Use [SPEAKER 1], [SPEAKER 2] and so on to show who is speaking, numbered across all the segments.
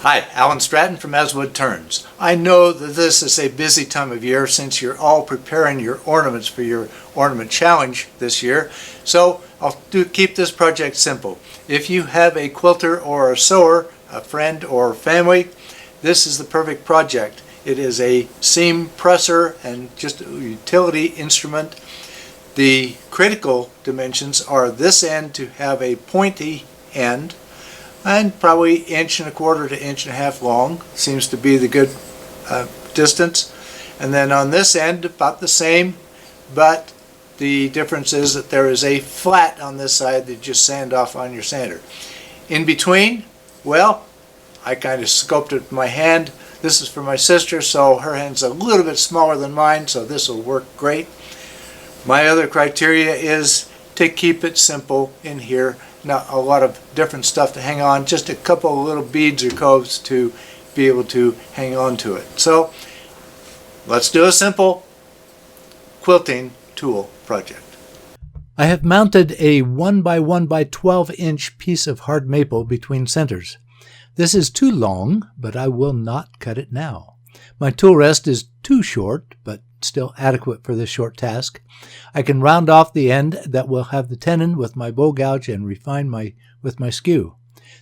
[SPEAKER 1] Hi, Alan Stratton from As Wood Turns. I know that this is a busy time of year since you're all preparing your ornaments for your ornament challenge this year. So I'll keep this project simple. If you have a quilter or a sewer, a friend or family, this is the perfect project. It is a seam presser and just a utility instrument. The critical dimensions are this end to have a pointy end and probably 1.25 to 1.5 long. Seems to be the good distance. And then on this end about the same, but the difference is that there is a flat on this side that you just sand off on your sander. In between, well, I kind of scoped it with my hand. This is for my sister, so her hand's a little bit smaller than mine, so this will work great. My other criteria is to keep it simple in here. Not a lot of different stuff to hang on, just a couple of little beads or coves to be able to hang on to it. So let's do a simple quilting tool project.
[SPEAKER 2] I have mounted a 1x1 by 12 inch piece of hard maple between centers. This is too long, but I will not cut it now. My tool rest is too short, but still adequate for this short task. I can round off the end that will have the tenon with my bow gouge and refine with my skew.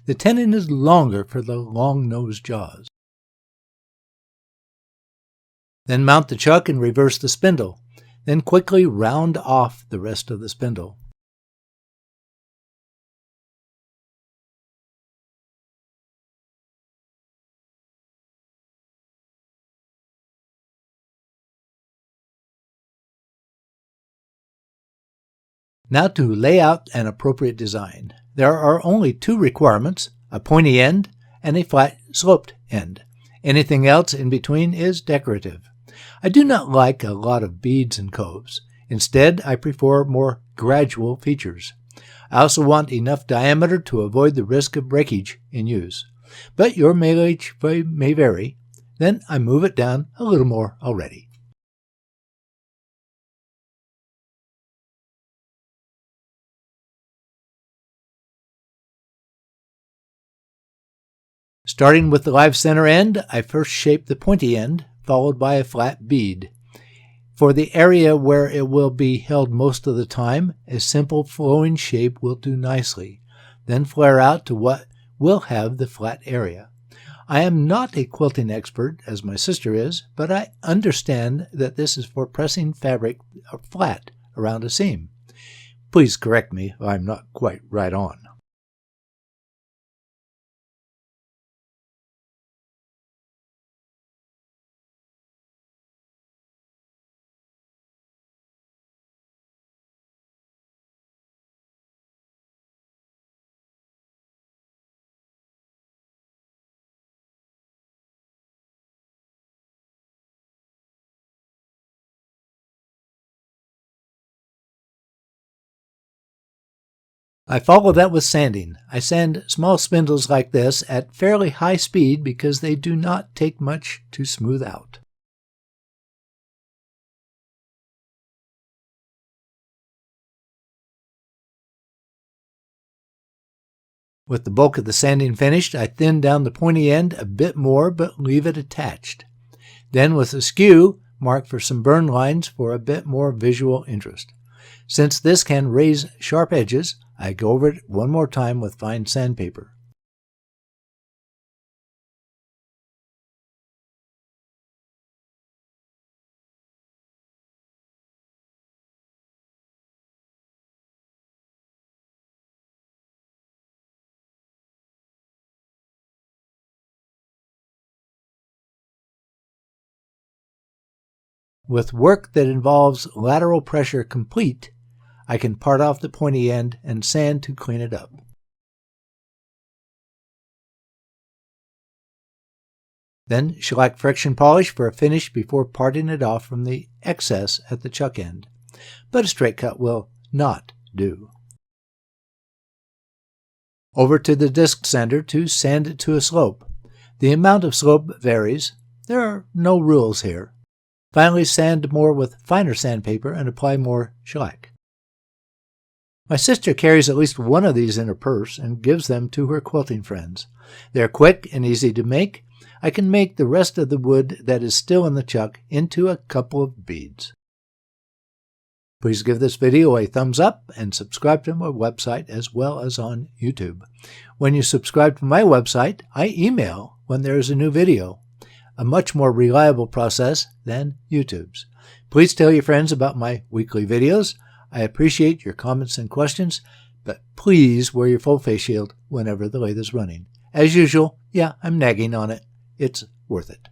[SPEAKER 2] The tenon is longer for the long nosed jaws. Then mount the chuck and reverse the spindle. Then quickly round off the rest of the spindle. Now to lay out an appropriate design. There are only two requirements, a pointy end and a flat sloped end. Anything else in between is decorative. I do not like a lot of beads and coves. Instead, I prefer more gradual features. I also want enough diameter to avoid the risk of breakage in use. But your mileage may vary. Then I move it down a little more already. Starting with the live center end, I first shape the pointy end, followed by a flat bead. For the area where it will be held most of the time, a simple flowing shape will do nicely. Then flare out to what will have the flat area. I am not a quilting expert, as my sister is, but I understand that this is for pressing fabric flat around a seam. Please correct me if I'm not quite right on. I follow that with sanding. I sand small spindles like this at fairly high speed because they do not take much to smooth out. With the bulk of the sanding finished, I thin down the pointy end a bit more but leave it attached. Then with a skew, mark for some burn lines for a bit more visual interest. Since this can raise sharp edges, I go over it one more time with fine sandpaper. With work that involves lateral pressure complete, I can part off the pointy end and sand to clean it up. Then shellac friction polish for a finish before parting it off from the excess at the chuck end. But a straight cut will not do. Over to the disc sander to sand it to a slope. The amount of slope varies. There are no rules here. Finally, sand more with finer sandpaper and apply more shellac. My sister carries at least one of these in her purse and gives them to her quilting friends. They're quick and easy to make. I can make the rest of the wood that is still in the chuck into a couple of beads. Please give this video a thumbs up and subscribe to my website as well as on YouTube. When you subscribe to my website, I email when there is a new video, a much more reliable process than YouTube's. Please tell your friends about my weekly videos. I appreciate your comments and questions, but please wear your full face shield whenever the lathe is running. As usual, yeah, I'm nagging on it. It's worth it.